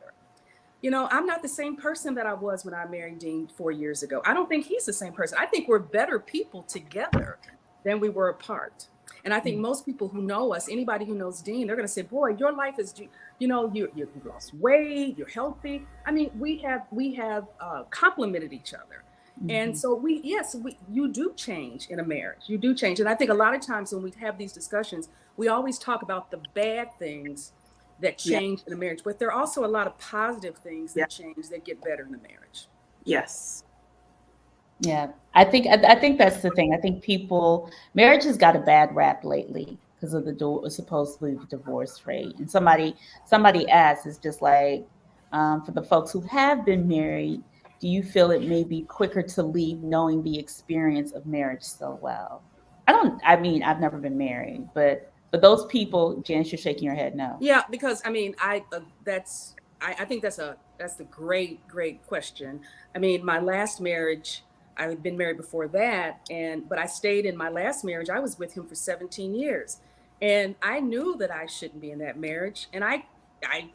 I'm not the same person that I was when I married Dean 4 years ago. I don't think he's the same person. I think we're better people together than we were apart. And I think most people who know us, anybody who knows Dean, they're going to say, boy, your life is, you lost weight, you're healthy. I mean, we have complemented each other. And so you do change in a marriage. You do change. And I think a lot of times when we have these discussions, we always talk about the bad things that Yeah. change in a marriage, but there are also a lot of positive things Yeah. that change that get better in the marriage. Yes. Yeah, I think that's the thing. I think marriage has got a bad rap lately because of supposedly the divorce rate. And somebody asked, it's just like, for the folks who have been married, do you feel it may be quicker to leave knowing the experience of marriage so well? I mean, I've never been married, but those people, Janice, you're shaking your head no. Yeah, because I mean, I think that's a great question. I mean, my last marriage, I had been married before that, but I stayed in my last marriage. I was with him for 17 years, and I knew that I shouldn't be in that marriage, and had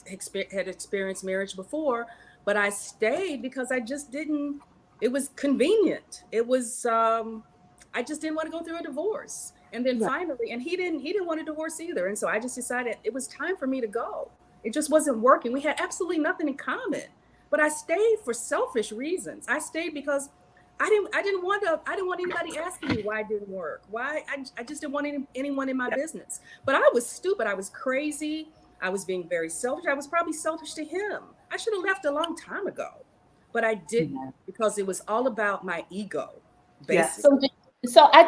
experienced marriage before, but I stayed because I just didn't. It was convenient. It was I just didn't want to go through a divorce. And then Right. finally, and he didn't want a divorce either. And so I just decided it was time for me to go. It just wasn't working. We had absolutely nothing in common. But I stayed for selfish reasons. I stayed because I didn't want anybody asking me why it didn't work. I just didn't want anyone in my Yeah. business. But I was stupid. I was crazy. I was being very selfish. I was probably selfish to him. I should have left a long time ago. But I didn't Yeah. because it was all about my ego, Yes. basically. I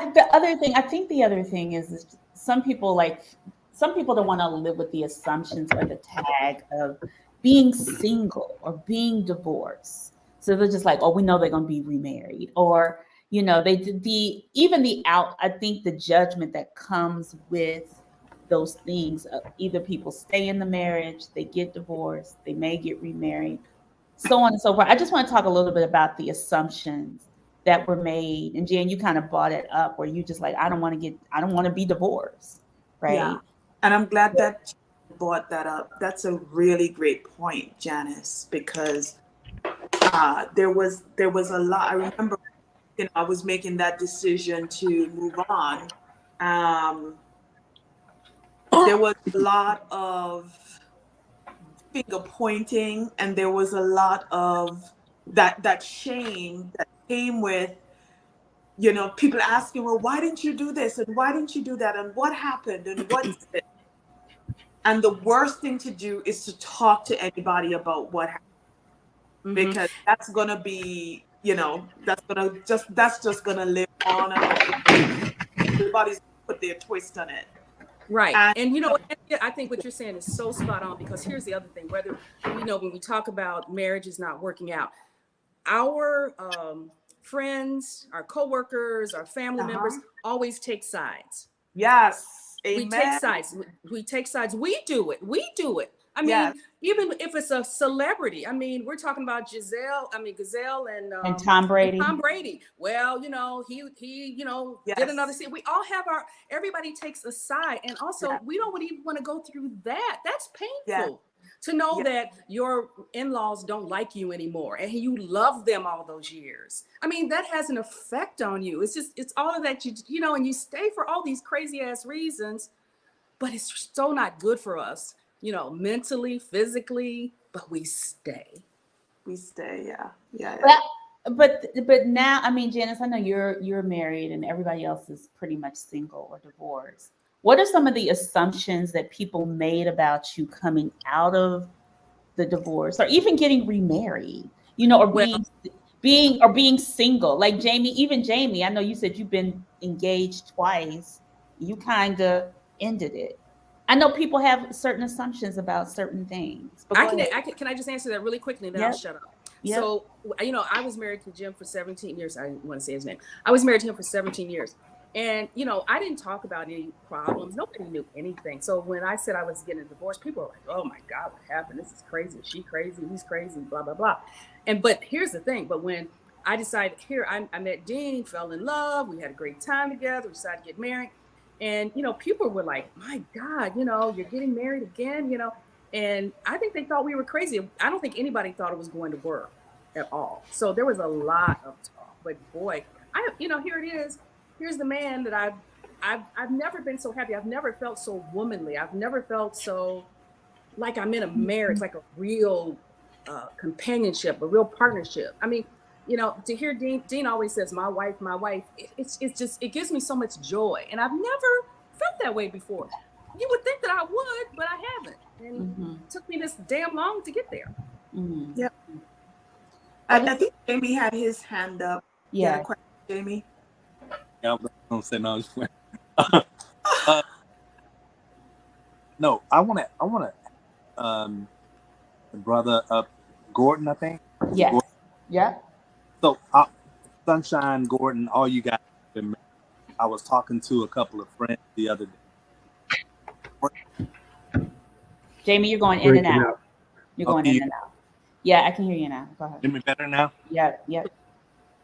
think the other thing is some people don't want to live with the assumptions or the tag of being single or being divorced. So they're just like, oh, we know they're going to be remarried, or they did I think the judgment that comes with those things. Either people stay in the marriage, they get divorced, they may get remarried, so on and so forth. I just want to talk a little bit about the assumptions that were made. And Jan, you kind of brought it up where you just like, I don't want to be divorced, Yeah. right? And I'm glad that you brought that up. That's a really great point, Janice, because there was a lot. I remember, I was making that decision to move on. Um, there was a lot of finger pointing, and there was a lot of that shame that came with, people asking, well, why didn't you do this, and why didn't you do that, and what happened, and what's it? And the worst thing to do is to talk to anybody about what happened, Mhm. because that's gonna be, that's just gonna live on and on. Everybody's gonna put their twist on it. Right. And And I think what you're saying is so spot on, because here's the other thing, whether, when we talk about marriages not working out, our friends, our coworkers, our family members uh-huh. always take sides. Yes, We take amen. sides. We take sides. We do it. We do it. I Yes, mean, even if it's a celebrity, I mean, we're talking about Gazelle And Tom and Brady. Tom Brady. Well, he did another yes, scene. We all have everybody takes a side. And also yes, we don't even want to go through that. That's yes, painful to know yes, that your in-laws don't like you anymore and you love them all those years. I mean, that has an effect on you. It's all of that, and you stay for all these crazy ass reasons, but it's so not good for us, mentally, physically, but we stay. we stay. Yeah, yeah, But yeah. but now, I mean, Janice, I know you're married and everybody else is pretty much single or divorced. What are some of the assumptions that people made about you coming out of the divorce or even getting remarried, or Well, being single? Like Jamie, I know you said you've been engaged twice. You kind of ended it. I know people have certain assumptions about certain things, but I go can, ahead. can I just answer that really quickly and then I'll Yep. shut up. Yep. So, I was married to Jim for 17 years. I didn't want to say his name. I was married to him for 17 years. And, I didn't talk about any problems. Nobody knew anything. So when I said I was getting a divorce, people were like, oh my God, what happened? This is crazy. Is she crazy? He's crazy, blah, blah, blah. But here's the thing. But when I decided I met Dean, fell in love. We had a great time together. We decided to get married. And, people were like, my God, you're getting married again, and I think they thought we were crazy. I don't think anybody thought it was going to work at all. So there was a lot of talk. But boy, here it is. Here's the man that I've never been so happy. I've never felt so womanly. I've never felt so like I'm in a marriage, like a real companionship, a real partnership. I mean, to hear Dean always says, my wife, it's just, it gives me so much joy. And I've never felt that way before. You would think that I would, but I haven't. And it took me this damn long to get there. Yep. I think Jamie had his hand up. Yeah. You had a question, Jamie? Yeah, I was going to say no. No, I want to, the brother Gordon, I think. Yes. Gordon. Yeah. So, Sunshine, Gordon, all you guys have been married. I was talking to a couple of friends the other day. Jamie, you're going in and Breaking out. up. You're going in and out. Yeah, I can hear you now. Go ahead. Hear me better now? Yeah. Yeah.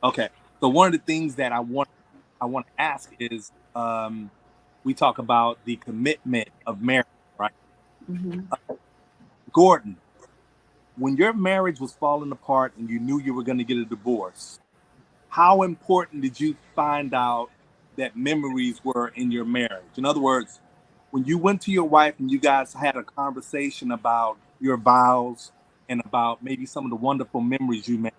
Okay. So one of the things that I want to ask is, we talk about the commitment of marriage, right? Gordon, when your marriage was falling apart and you knew you were going to get a divorce, how important did you find out that memories were in your marriage? In other words, when you went to your wife and you guys had a conversation about your vows and about maybe some of the wonderful memories you made,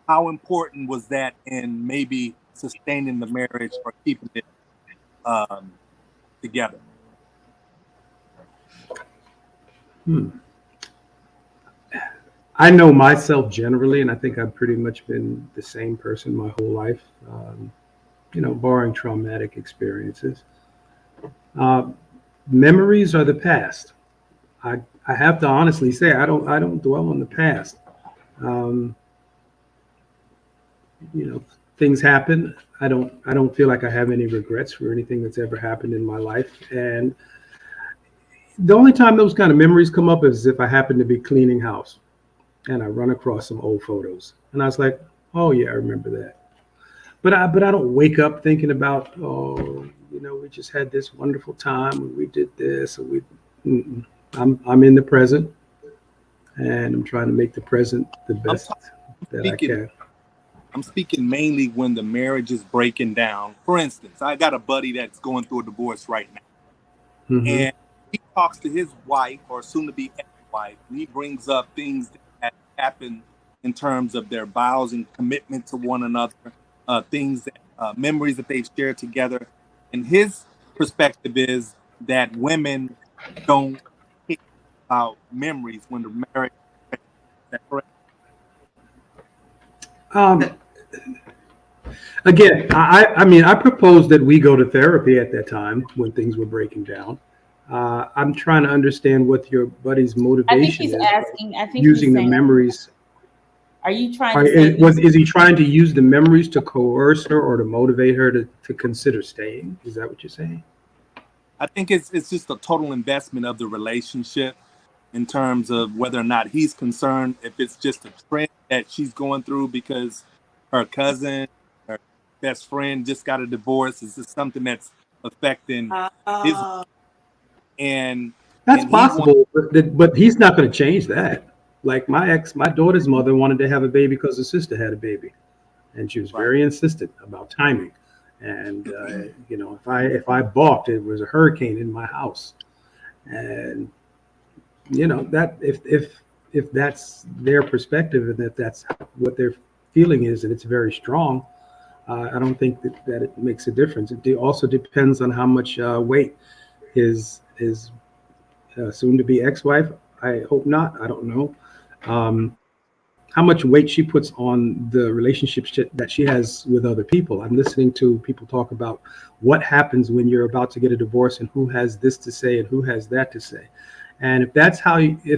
how important was that in maybe sustaining the marriage or keeping it together? I know myself generally, and I think I've pretty much been the same person my whole life, barring traumatic experiences. Memories are the past. I have to honestly say I don't dwell on the past. Things happen. I don't feel like I have any regrets for anything that's ever happened in my life. And the only time those kind of memories come up is if I happen to be cleaning house and I run across some old photos. And I was like, oh yeah, I remember that. But I don't wake up thinking about, we just had this wonderful time and we did this and I'm in the present and I'm trying to make the present the best that I can. I'm speaking mainly when the marriage is breaking down. For instance, I got a buddy that's going through a divorce right now. And he talks to his wife or soon to be ex-wife, and he brings up things that happened in terms of their vows and commitment to one another, things that memories that they've shared together. And his perspective is that women don't care about memories when the marriage is that correct? Again, I proposed that we go to therapy at that time when things were breaking down. I'm trying to understand what your buddy's motivation is. I think using he's the saying, memories. Are you trying to say is he trying to use the memories to coerce her or to motivate her to consider staying? Is that what you're saying? I think it's just a total investment of the relationship in terms of whether or not he's concerned if it's just a trend that she's going through because her cousin, her best friend just got a divorce. Is this something that's affecting his? And that's possible, but he's not going to change that. Like my daughter's mother wanted to have a baby because her sister had a baby, and she was very insistent about timing. And if I balked, it was a hurricane in my house. And that if that's their perspective and that's what their feeling is, and it's very strong, I don't think that it makes a difference. It also depends on how much weight his soon-to-be ex-wife, I hope not, I don't know, how much weight she puts on the relationships that she has with other people. I'm listening to people talk about what happens when you're about to get a divorce and who has this to say and who has that to say. And if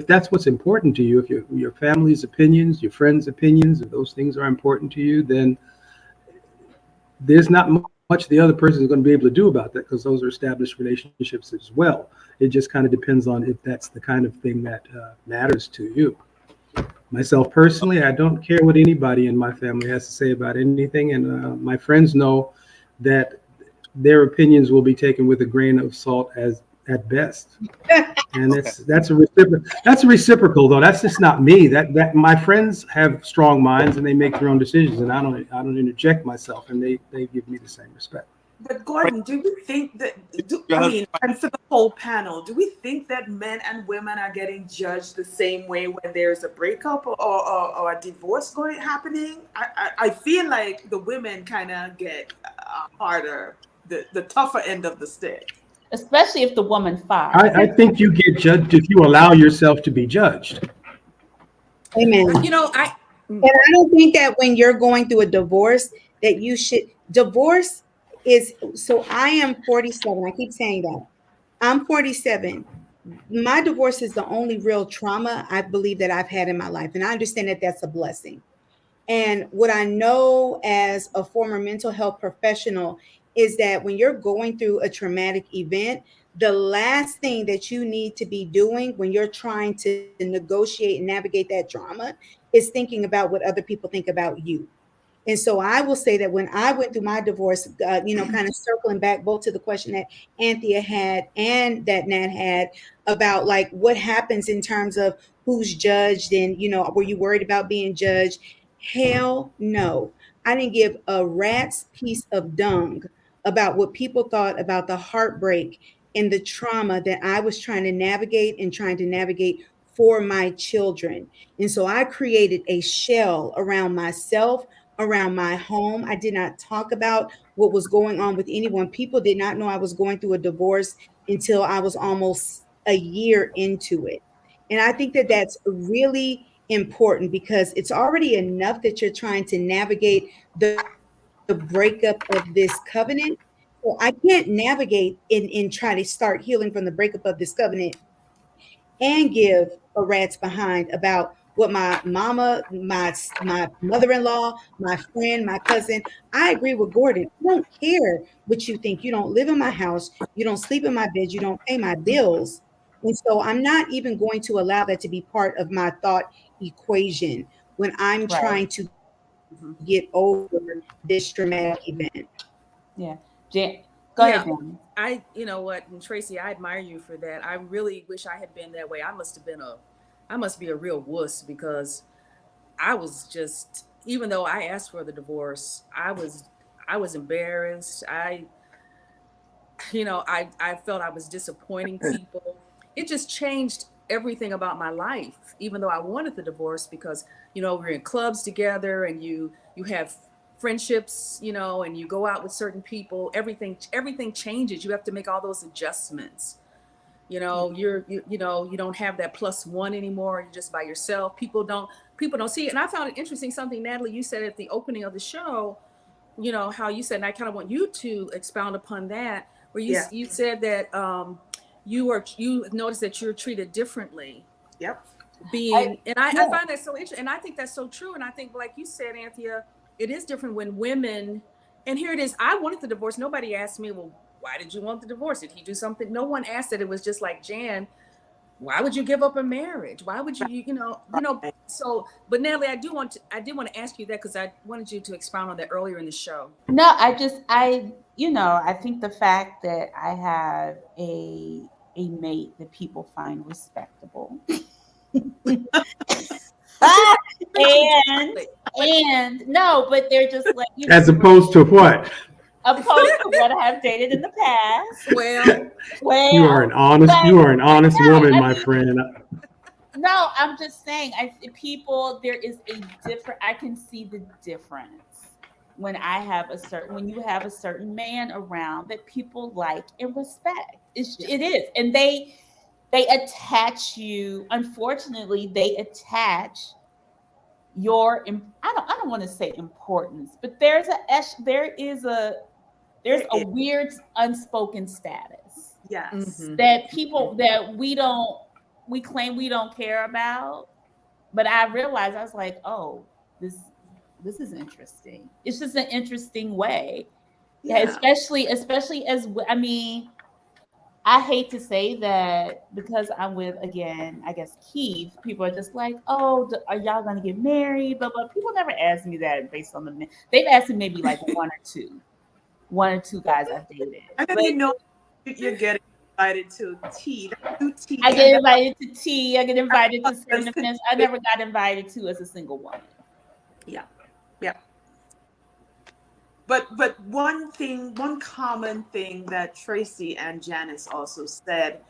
that's what's important to you, if your family's opinions, your friends' opinions, if those things are important to you, then there's not much the other person is going to be able to do about that because those are established relationships as well. It just kind of depends on if that's the kind of thing that matters to you. Myself personally, I don't care what anybody in my family has to say about anything, and my friends know that their opinions will be taken with a grain of salt at best. And that's a reciprocal though. That's just not me. That my friends have strong minds and they make their own decisions, and I don't interject myself, and they give me the same respect. But Gordon, do you think that, Your I husband mean, and for the whole panel, do we think that men and women are getting judged the same way when there's a breakup or a divorce happening? I feel like the women kind of get harder, the tougher end of the stick. especially if the woman fights. I think you get judged if you allow yourself to be judged. Amen. You know, I And I don't think that when you're going through a divorce that you should divorce is so I am 47. I keep saying that. I'm 47. My divorce is the only real trauma I believe that I've had in my life. And I understand that that's a blessing. And what I know as a former mental health professional is that when you're going through a traumatic event, the last thing that you need to be doing when you're trying to negotiate and navigate that trauma is thinking about what other people think about you. And so I will say that when I went through my divorce, kind of circling back both to the question that Anthea had and that Nat had about like what happens in terms of who's judged and, were you worried about being judged? Hell no. I didn't give a rat's piece of dung about what people thought about the heartbreak and the trauma that I was trying to navigate and trying to navigate for my children. And so I created a shell around myself, around my home. I did not talk about what was going on with anyone. People did not know I was going through a divorce until I was almost a year into it. And I think that that's really important because it's already enough that you're trying to navigate the breakup of this covenant. So I can't navigate and try to start healing from the breakup of this covenant and give a rat's behind about what my mama, my mother-in-law, my friend, my cousin. I agree with Gordon. I don't care what you think. You don't live in my house. You don't sleep in my bed. You don't pay my bills. And so I'm not even going to allow that to be part of my thought equation when I'm Right. trying to get over Mhm. this traumatic event. Yeah. Go ahead, yeah, Danny. you know what, and Tracy, I admire you for that. I really wish I had been that way. I must be a real wuss because I was just, even though I asked for the divorce, I was embarrassed. I felt I was disappointing people. It just changed everything about my life, even though I wanted the divorce because, we're in clubs together and you have friendships, and you go out with certain people, everything changes. You have to make all those adjustments. Yeah. You don't have that plus one anymore. You're just by yourself. People don't see it. And I found it interesting something, Natalie, you said at the opening of the show, how you said, and I kind of want you to expound upon that, where you Yeah. you said that you noticed that you're treated differently, Yep. I and I yeah. find that so interesting, and I think that's so true, and I think like you said, Anthea, it is different when women, and here it is, I wanted the divorce. Nobody asked me, well, why did you want the divorce? Did he do something? No one asked that. It was just like, Jan, why would you give up a marriage? Why would Right. so, but Natalie, I did want to ask you that because I wanted you to expound on that earlier in the show. No, I think the fact that I have a mate that people find respectable. But you said you treat you and differently. But and no, but they're just like, As opposed to what? opposed to what I have dated in the past. well, Well, You are an but honest no, woman, I my mean, friend. no, I'm just saying, people, there is a different, I can see the difference when you have a certain man around that people like and respect. yeah, It is. And they attach you, unfortunately, they attach I don't want to say importance, but there's There a is. weird unspoken status Yes. mm-hmm. that people that we claim we don't care about. But I realized, I was like, oh, this is interesting. It's just an interesting way. Yeah, Yeah. especially I mean, I hate to say that because I'm with, again, I guess Keith. People are just like, oh, are y'all gonna get married? But people never ask me that based on the men. They've asked me maybe like one or two guys I've dated. And then But you're getting invited to tea. Do I tea, and get then invited to tea. I get invited to certain husbands events. I can. never got invited to as a single woman. Yeah. Yeah. but one common thing that Tracy and Janice also said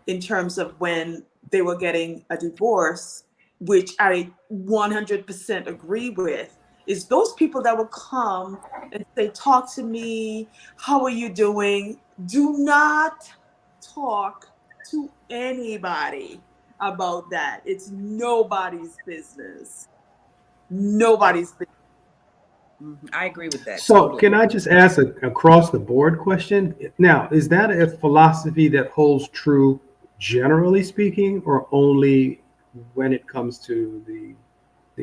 in terms of when they were getting a divorce, which I 100% agree with, is those people that will come and say, "Talk to me. How are you doing?" Do not talk to anybody about that. It's nobody's business. Nobody's business. I agree with that So totally. can I just ask a across the board question? Now, is that a philosophy that holds true generally speaking, or only when it comes to the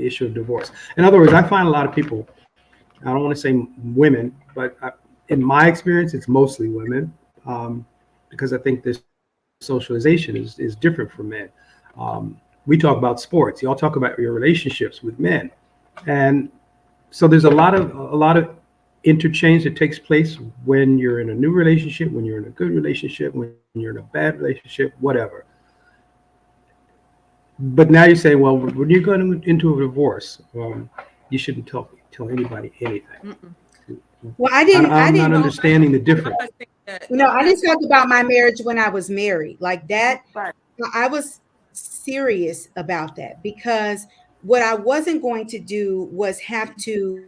issue of divorce? In other words, I find a lot of people, I don't want to say women, but in my experience, it's mostly women, because I think their socialization is different from men. We talk about sports. Y'all talk about your relationships with men, and so there's a lot of interchange that takes place when you're in a new relationship, when you're in a good relationship, when you're in a bad relationship, whatever. But now you're saying, well, when you're going into a divorce, you shouldn't tell anybody anything. Mm-mm. Well, I I'm not didn't, No, understanding the I'm difference. not saying that. no, No, I'm I not didn't saying talk about my marriage when I was married like that. Right. I was serious about that because what I wasn't going to do was have to,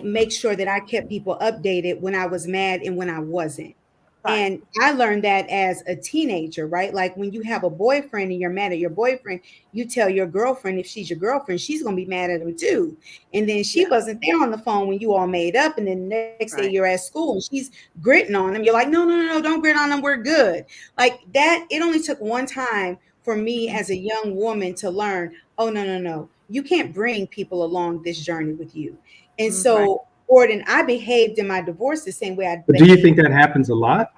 make sure that I kept people updated when I was mad and when I wasn't. Right. And I learned that as a teenager, right? Like when you have a boyfriend and you're mad at your boyfriend, you tell your girlfriend, if she's your girlfriend, she's going to be mad at him too. And then she Yeah. wasn't there on the phone when you all made up. And then the next day you're Right. at school and she's gritting on him. You're like, no, no, no, no, don't grit on them. We're good. Like that. It only took one time for me as a young woman to learn, oh, no, no, no. You can't bring people along this journey with you. And right. so, Gordon, I behaved in my divorce the same way I But do you behaved. think that happens a lot?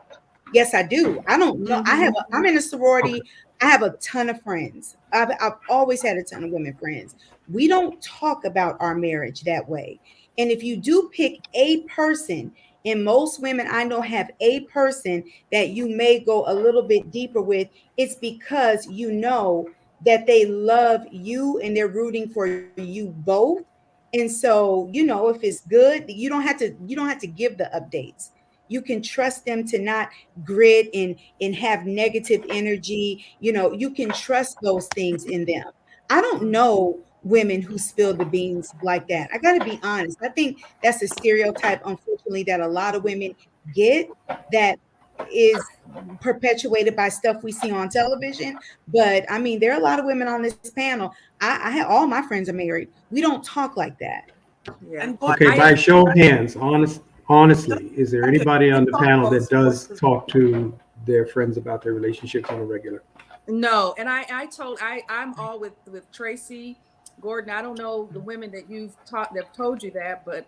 Yes, I do. I don't know. I'm in a Okay. sorority. I have a ton of friends. I've always had a ton of women friends. We don't talk about our marriage that way. And if you do pick a person, and most women I know have a person that you may go a little bit deeper with, it's because you know that they love you and they're rooting for you both. And so, if it's good, you don't have to give the updates. You can trust them to not grit and have negative energy. You can trust those things in them. I don't know women who spill the beans like that. I got to be honest. I think that's a stereotype, unfortunately, that a lot of women get, that is perpetuated by stuff we see on television. But I mean, there are a lot of women on this panel. I have, all my friends are married. We don't talk like that. Yeah. And God, Okay, I by show of hands, honestly, is there okay, anybody we on the talk panel about that sports does as talk to their friends about their relationships on a regular? No, and I'm all with Tracy Gordon. I don't know the women that you've taught that have told you that, but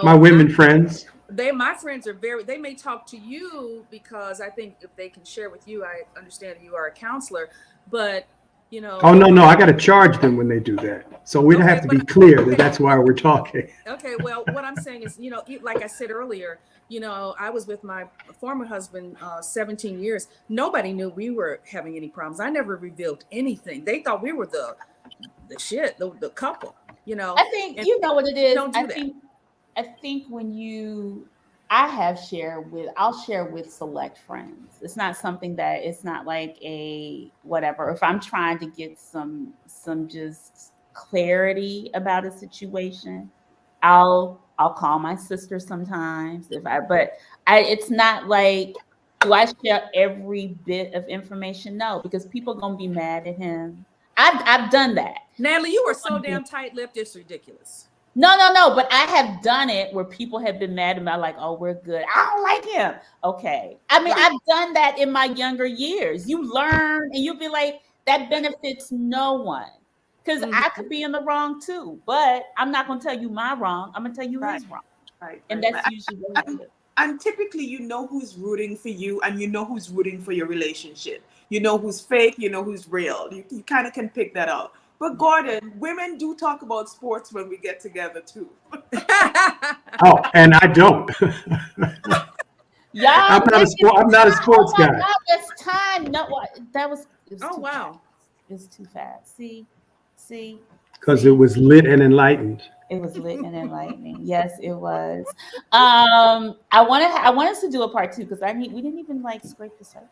My women friends. my friends are they may talk to you because I think if they can share with you, I understand that you are a counselor, but Oh, no, no, I I got to charge them when they do that. So we'd have okay, to but be clear that okay, that's why we're talking. okay, well, what I'm saying is, like I said earlier, I was with my former husband 17 years. Nobody knew we were having any problems. I never revealed anything. They thought we were the shit, the couple, I think and you know what it is. don't do that. I think when I have shared with, I'll share with select friends. It's not something that, it's not like a whatever. If I'm trying to get some just clarity about a situation, I'll call my sister sometimes if I, but it's not like, do I share every bit of information? No, because people gonna be mad at him. I've done that. Natalie, you are People so gonna be, damn tight-lipped, it's ridiculous. no, no, no. But I have done it where people have been mad about, like, oh, we're good. I don't like him. Okay. I mean, Right. I've done that in my younger years. You learn and you'll be like, that benefits no one. Because Mhm. I could be in the wrong too. But I'm not going to tell you my wrong. I'm going to tell you right, his wrong. right, And right, that's right. usually what And, happens. and typically, you know who's rooting for you, and you know who's rooting for your relationship. You know who's fake. You know who's real. You kind of can pick that out. But Gordon, women do talk about sports when we get together too. Oh, and I don't. Y'all, that is I'm not a time. Oh sports my guy God, that's time. No, what? It was Oh too fast. wow. It's too fast. See, see, because it see. was lit and enlightened. It was lit and enlightening. Yes, it was. I want us to do a part two because we didn't even like scrape the surface.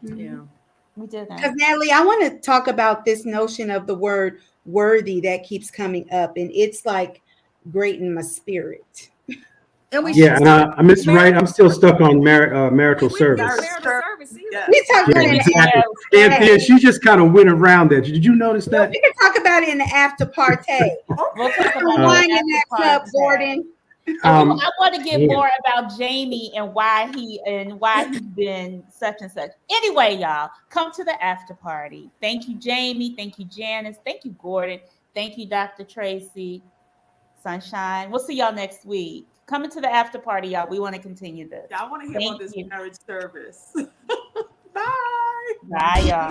Yeah. We didn't. Because Natalie, I want to talk about this notion of the word worthy that keeps coming up, and it's like great in my spirit. And we Yeah, should and I Miss Wright, I'm still stuck on marital we service. marital service either. Yes. We talk Yeah, about it. exactly. Yeah, And she just kind of went around that. Did you notice No, that? we can talk about it in the after party. we'll talk Some about wine it in that after cup, part. Gordon. And Um, I want to get yeah. more about Jamie and why he's been such and such. Anyway, y'all, come to the after party. Thank you, Jamie. Thank you, Janice. Thank you, Gordon. Thank you, Dr. Tracy. Sunshine. We'll see y'all next week. Coming to the after party, y'all. We want to continue this. I want to hear about Thank this you. marriage service. Bye. Bye, y'all.